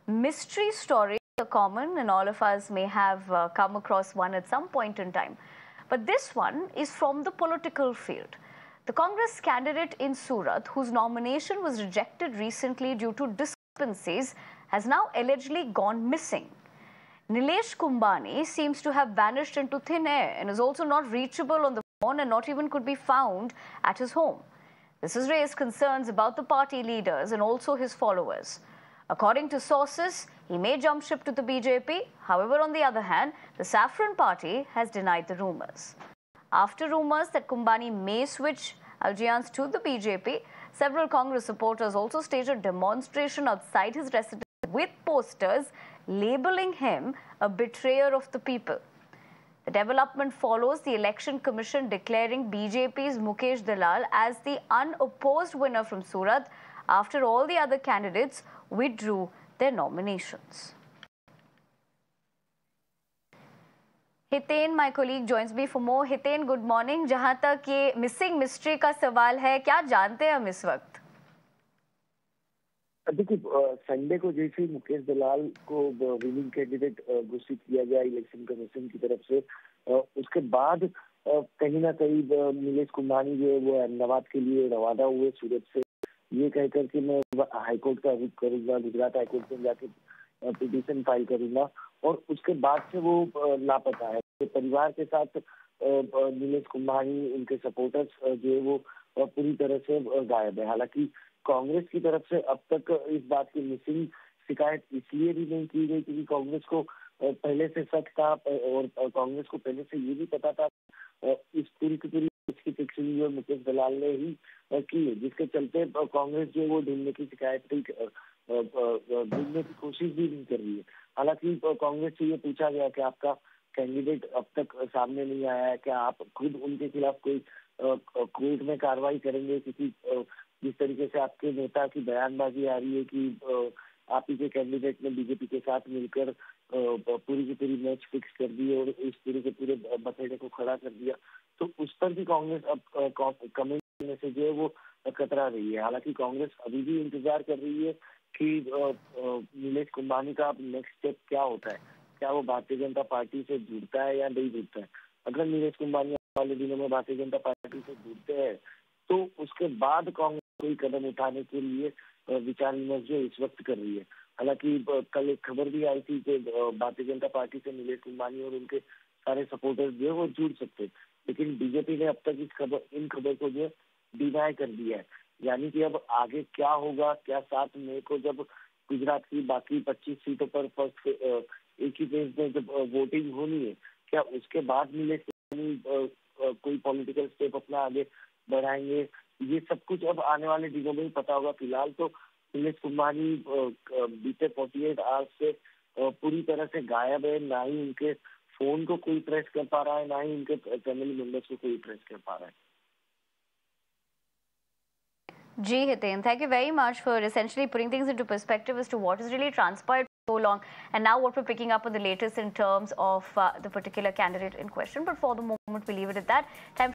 Mystery stories are common and all of us may have come across one at some point in time. But this one is from the political field. The Congress candidate in Surat, whose nomination was rejected recently due to discrepancies, has now allegedly gone missing. Nilesh Kumbhani seems to have vanished into thin air and is also not reachable on the phone and not even could be found at his home. This has raised concerns about the party leaders and also his followers. According to sources, he may jump ship to the BJP. However, on the other hand, the Saffron Party has denied the rumours. After rumours that Kumbhani may switch allegiance to the BJP, several Congress supporters also staged a demonstration outside his residence with posters labelling him a betrayer of the people. The development follows the Election Commission declaring BJP's Mukesh Dalal as the unopposed winner from Surat after all the other candidates withdrew their nominations. Hiten, my colleague, joins me for more. Hiten, good morning. जहां तक ये missing mystery का सवाल है, क्या जानते हैं हम इस वक्त? देखिए, संडे को जैसे ही मुकेश दलाल को विनिंग कैंडिडेट घोषित किया गया इलेक्शन कमीशन की तरफ से, उसके बाद कहीं ना कहीं नीलेश कुंभानी जो है वो अहमदाबाद के लिए रवाना हुए सूरत से, ये कहकर कि मैं हाईकोर्ट का रुख करूंगा, गुजरात हाईकोर्ट में जाके पिटीशन फाइल करूंगा, और उसके बाद से वो लापता है। तो परिवार के साथ नीलेश कुंभानी, उनके सपोर्टर्स जो है वो पूरी तरह से गायब है। हालांकि कांग्रेस की तरफ से अब तक इस बात की मिसिंग शिकायत इसलिए भी नहीं की गई क्योंकि कांग्रेस को पहले से शक था और कांग्रेस को पहले से ये भी पता था इस पूरी की पूरी इसकी फिक्सिंग जो मुकेश दलाल ने ही की है, जिसके चलते कांग्रेस जो वो ढूंढने की शिकायत ढूंढने की कोशिश भी नहीं कर रही है। हालांकि कांग्रेस से ये पूछा गया कि आपका कैंडिडेट अब तक सामने नहीं आया है, क्या आप खुद उनके खिलाफ कोई कोर्ट में कार्रवाई करेंगे, क्योंकि जिस तरीके से आपके नेता की बयानबाजी आ रही है कि आप ही के कैंडिडेट ने बीजेपी के साथ मिलकर पूरी की पूरी मैच फिक्स कर दी और इस पूरे के पूरे बखेड़े को खड़ा कर दिया, तो उस पर भी कांग्रेस अब कमेंट करने से जो है वो कतरा रही है। हालांकि कांग्रेस अभी भी इंतजार कर रही है कि नीलेश कुंभानी का अब नेक्स्ट स्टेप क्या होता है, क्या वो भारतीय जनता पार्टी से जुड़ता है या नहीं जुड़ता है। अगर नीलेश कुंभानी आने वाले दिनों में भारतीय जनता पार्टी से जुड़ते हैं तो उसके बाद कांग्रेस कोई कदम उठाने के लिए विचार विमर्श जो इस वक्त कर रही है। हालांकि कल एक खबर भी आई थी कि भारतीय जनता पार्टी से नीलेश कुंभानी और उनके सारे सपोर्टर्स जो है वो जुड़ सकते, लेकिन बीजेपी ने अब तक इन खबर को जो डिनाई कर दिया है। यानी कि अब आगे क्या होगा, क्या 7 मई को जब गुजरात की बाकी 25 सीटों पर फर्स्ट एक ही फेज में जब वोटिंग होनी है, क्या उसके बाद नीलेश कुंभानी कोई पॉलिटिकल स्टेप अपना आगे बढ़ाएंगे, ये सब कुछ अब आने वाले दिनों में ही पता होगा। फिलहाल तो नीलेश कुंभानी बीते 48 आवर्स से पूरी तरह से गायब है, ना ही उनके फोन को कोई ट्रेस कर पा रहा है, ना ही उनके फैमिली मेंबर्स को कोई ट्रेस कर पा रहा है। Ji Hiten, thank you very much for essentially putting things into perspective as to what has really transpired for so long and now what we're picking up on the latest in terms of the particular candidate in question. But for the moment, we leave it at that. Time